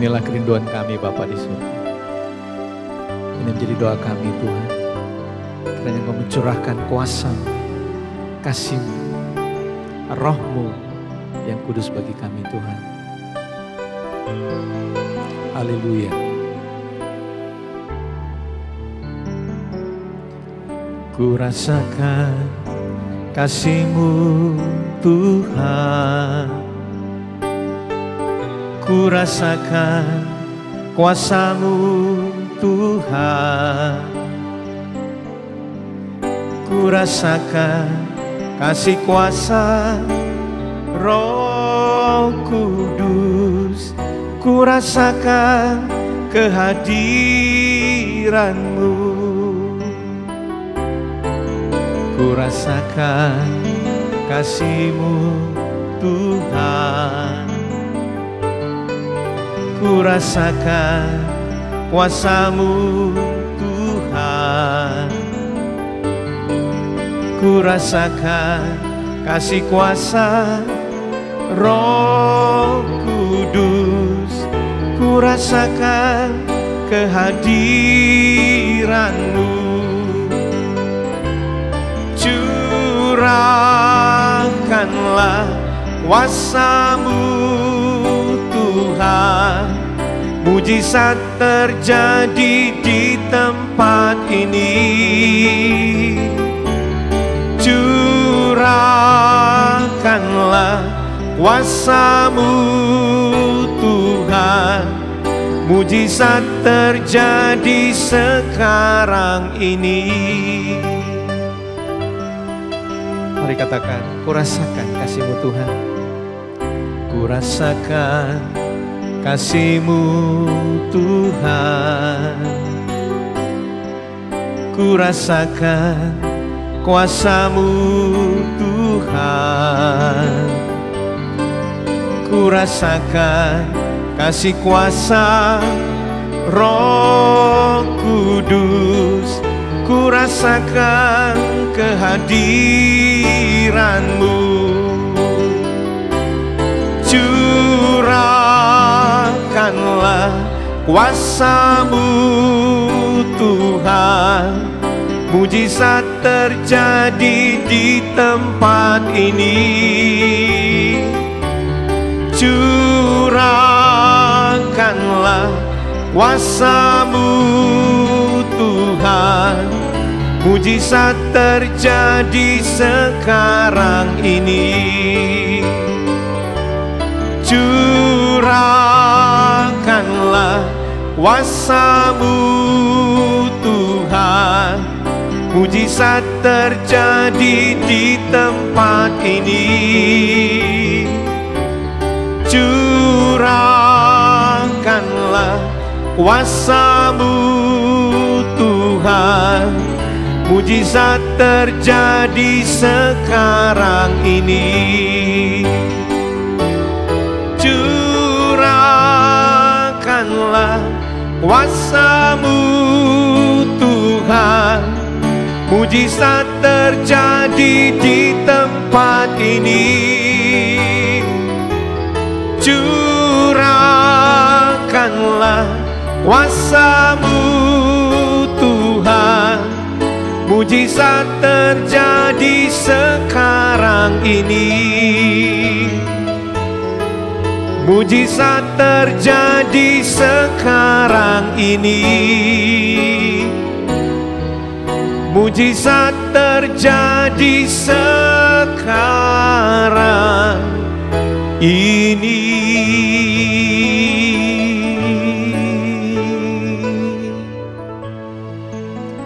Inilah kerinduan kami Bapa di surga. Ini menjadi doa kami Tuhan. Kiranya Engkau mencurahkan kuasa, kasih-Mu, Roh-Mu yang kudus bagi kami Tuhan. Haleluya. Ku rasakan kasih-Mu Tuhan. Ku rasakan kuasa-Mu Tuhan. Ku rasakan kasih kuasa Roh Kudus. Ku rasakan kehadiran-Mu. Ku rasakan kasih-Mu Tuhan. Ku rasakan kuasa-Mu Tuhan. Ku rasakan kasih kuasa Roh Kudus. Ku rasakan kehadiran-Mu. Curahkanlah kuasa-Mu Tuhan. Mujizat terjadi di tempat ini. Curahkanlah kuasa-Mu Tuhan. Mujizat terjadi sekarang ini. Mari katakan, ku rasakan kasih-Mu Tuhan. Ku rasakan kasih-Mu Tuhan. Ku rasakan kuasa-Mu Tuhan. Ku rasakan kasih kuasa Roh Kudus. Ku rasakan kehadiran-Mu. Curahkanlah kuasa-Mu Tuhan. Mujizat terjadi di tempat ini. Curahkanlah kuasa-Mu Tuhan. Mujizat terjadi sekarang ini. Curahkanlah kuasa-Mu Tuhan. Mujizat terjadi di tempat ini. Curahkanlah kuasa-Mu Tuhan. Mujizat terjadi sekarang ini. Curahkanlah kuasa-Mu Tuhan. Mujizat terjadi di tempat ini. Curahkanlah kuasa-Mu Tuhan. Mujizat terjadi sekarang ini. Mujizat terjadi sekarang ini. Mujizat terjadi sekarang ini.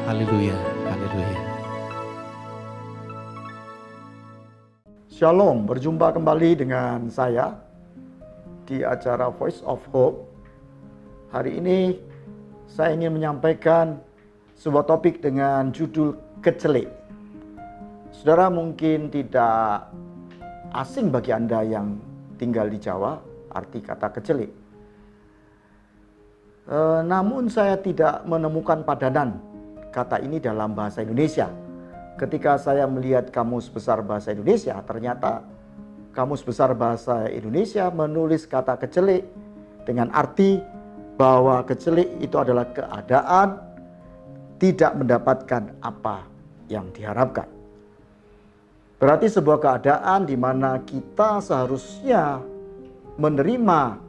Haleluya, haleluya. Shalom, berjumpa kembali dengan saya di acara Voice of Hope. Hari ini saya ingin menyampaikan sebuah topik dengan judul kecelek. Saudara mungkin tidak asing bagi Anda yang tinggal di Jawa arti kata kecelek. Namun saya tidak menemukan padanan kata ini dalam bahasa Indonesia. Ketika saya melihat Kamus Besar Bahasa Indonesia, ternyata Kamus Besar Bahasa Indonesia menulis kata kecelek dengan arti bahwa kecelik itu adalah keadaan tidak mendapatkan apa yang diharapkan. Berarti sebuah keadaan di mana kita seharusnya menerima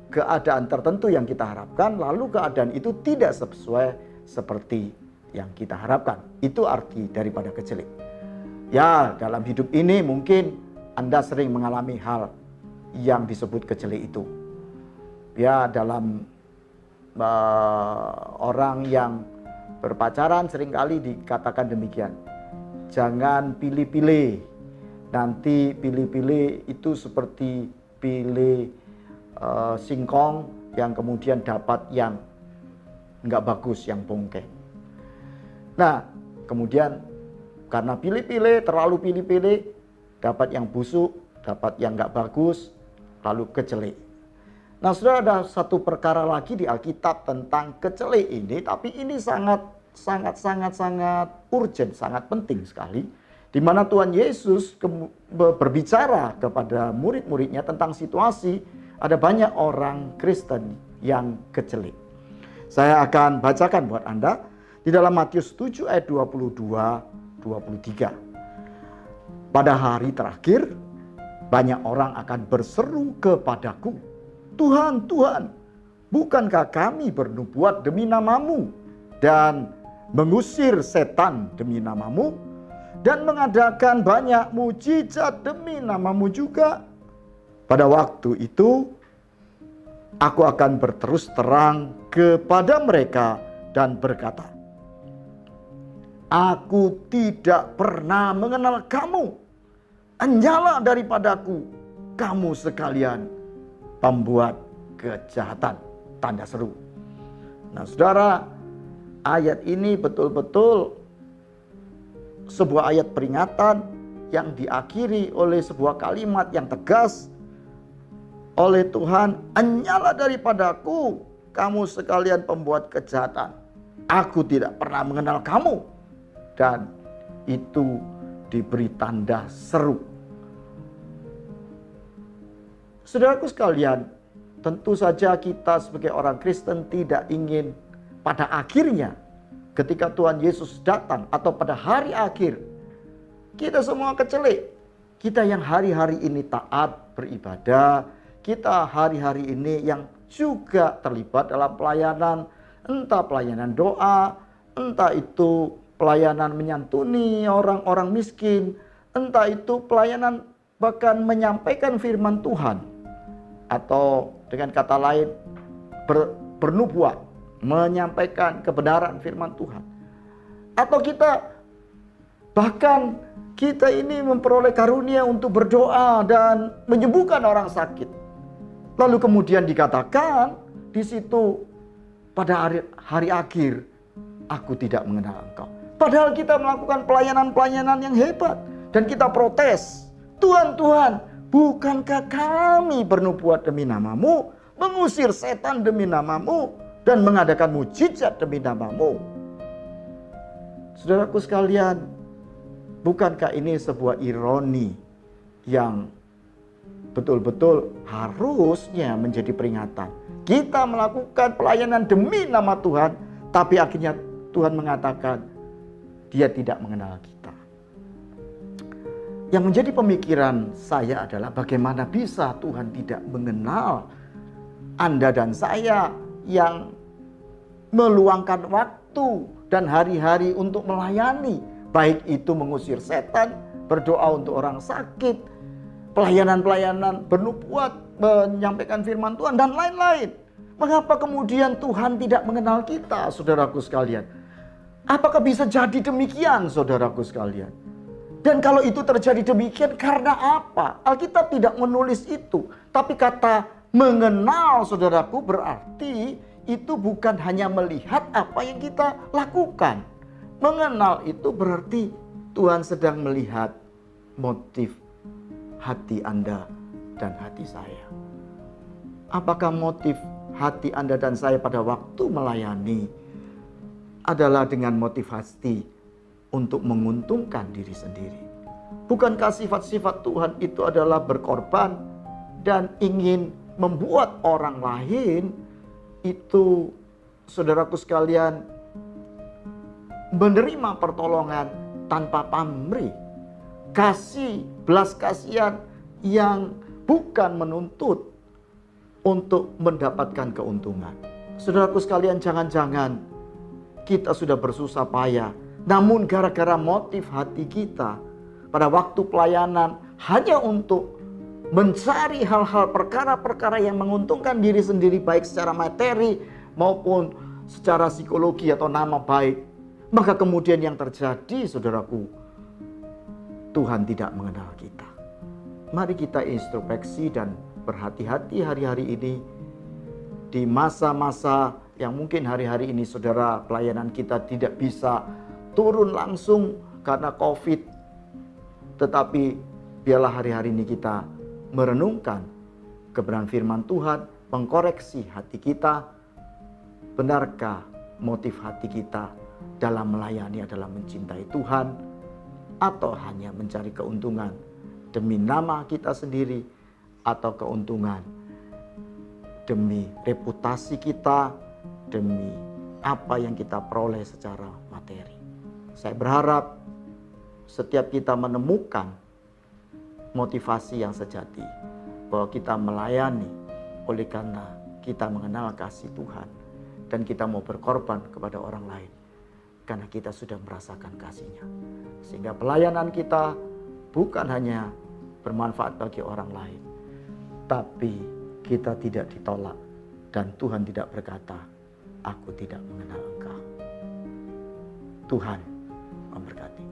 keadaan tertentu yang kita harapkan, lalu keadaan itu tidak sesuai seperti yang kita harapkan. Itu arti daripada kecelik. Ya, dalam hidup ini mungkin Anda sering mengalami hal yang disebut kecelik itu. Ya, dalam orang yang berpacaran seringkali dikatakan demikian. Jangan pilih-pilih. Nanti pilih-pilih itu seperti pilih singkong yang kemudian dapat yang nggak bagus, yang bongkeng. Nah, kemudian karena pilih-pilih, terlalu pilih-pilih, dapat yang busuk, dapat yang nggak bagus, lalu kecelik. Nah, sudah ada satu perkara lagi di Alkitab tentang kecelik ini, tapi ini sangat urgent, sangat penting sekali, di mana Tuhan Yesus berbicara kepada murid-muridnya tentang situasi ada banyak orang Kristen yang kecelik. Saya akan bacakan buat Anda di dalam Matius 7 ayat 22-23. Pada hari terakhir, banyak orang akan berseru kepadaku, Tuhan, Tuhan, bukankah kami bernubuat demi namamu dan mengusir setan demi namamu dan mengadakan banyak mujizat demi namamu juga? Pada waktu itu, aku akan berterus terang kepada mereka dan berkata, aku tidak pernah mengenal kamu. Anjalah daripadaku, kamu sekalian pembuat kejahatan. Tanda seru. Nah, saudara, ayat ini betul-betul sebuah ayat peringatan yang diakhiri oleh sebuah kalimat yang tegas oleh Tuhan. Anjalah daripadaku, kamu sekalian pembuat kejahatan. Aku tidak pernah mengenal kamu. Dan itu diberi tanda seru. Saudaraku sekalian, tentu saja kita sebagai orang Kristen tidak ingin pada akhirnya ketika Tuhan Yesus datang atau pada hari akhir kita semua kecelik. Kita yang hari-hari ini taat beribadah, kita hari-hari ini yang juga terlibat dalam pelayanan, entah pelayanan doa, entah itu pelayanan menyantuni orang-orang miskin, entah itu pelayanan bahkan menyampaikan firman Tuhan, atau dengan kata lain bernubuat, menyampaikan kebenaran firman Tuhan. Atau bahkan kita ini memperoleh karunia untuk berdoa dan menyembuhkan orang sakit. Lalu kemudian dikatakan di situ pada hari akhir, aku tidak mengenal engkau. Padahal kita melakukan pelayanan-pelayanan yang hebat dan kita protes, Tuhan, Tuhan, bukankah kami bernubuat demi namamu, mengusir setan demi namamu, dan mengadakan mujizat demi namamu? Saudaraku sekalian, bukankah ini sebuah ironi yang betul-betul harusnya menjadi peringatan? Kita melakukan pelayanan demi nama Tuhan, tapi akhirnya Tuhan mengatakan Dia tidak mengenal kita. Yang menjadi pemikiran saya adalah bagaimana bisa Tuhan tidak mengenal Anda dan saya yang meluangkan waktu dan hari-hari untuk melayani, baik itu mengusir setan, berdoa untuk orang sakit, pelayanan-pelayanan bernubuat, menyampaikan firman Tuhan, dan lain-lain. Mengapa kemudian Tuhan tidak mengenal kita, saudaraku sekalian? Apakah bisa jadi demikian, saudaraku sekalian? Dan kalau itu terjadi demikian, karena apa? Alkitab tidak menulis itu. Tapi kata mengenal, saudaraku, berarti itu bukan hanya melihat apa yang kita lakukan. Mengenal itu berarti Tuhan sedang melihat motif hati Anda dan hati saya. Apakah motif hati Anda dan saya pada waktu melayani adalah dengan motivasi untuk menguntungkan diri sendiri? Bukankah sifat-sifat Tuhan itu adalah berkorban dan ingin membuat orang lain itu, saudaraku sekalian, menerima pertolongan tanpa pamrih. Kasih, belas kasihan yang bukan menuntut untuk mendapatkan keuntungan. Saudaraku sekalian, jangan-jangan kita sudah bersusah payah, namun gara-gara motif hati kita pada waktu pelayanan hanya untuk mencari hal-hal perkara-perkara yang menguntungkan diri sendiri, baik secara materi maupun secara psikologi atau nama baik, maka kemudian yang terjadi, saudaraku, Tuhan tidak mengenal kita. Mari kita introspeksi dan berhati-hati hari-hari ini, di masa-masa yang mungkin hari-hari ini saudara, pelayanan kita tidak bisa turun langsung karena COVID. Tetapi biarlah hari-hari ini kita merenungkan kebenaran firman Tuhan, mengkoreksi hati kita. Benarkah motif hati kita dalam melayani adalah mencintai Tuhan, atau hanya mencari keuntungan demi nama kita sendiri, atau keuntungan demi reputasi kita, demi apa yang kita peroleh secara materi. Saya berharap setiap kita menemukan motivasi yang sejati, bahwa kita melayani oleh karena kita mengenal kasih Tuhan, dan kita mau berkorban kepada orang lain karena kita sudah merasakan kasih-Nya. Sehingga pelayanan kita bukan hanya bermanfaat bagi orang lain, tapi kita tidak ditolak dan Tuhan tidak berkata, "Aku tidak mengenal engkau." Tuhan memberkati.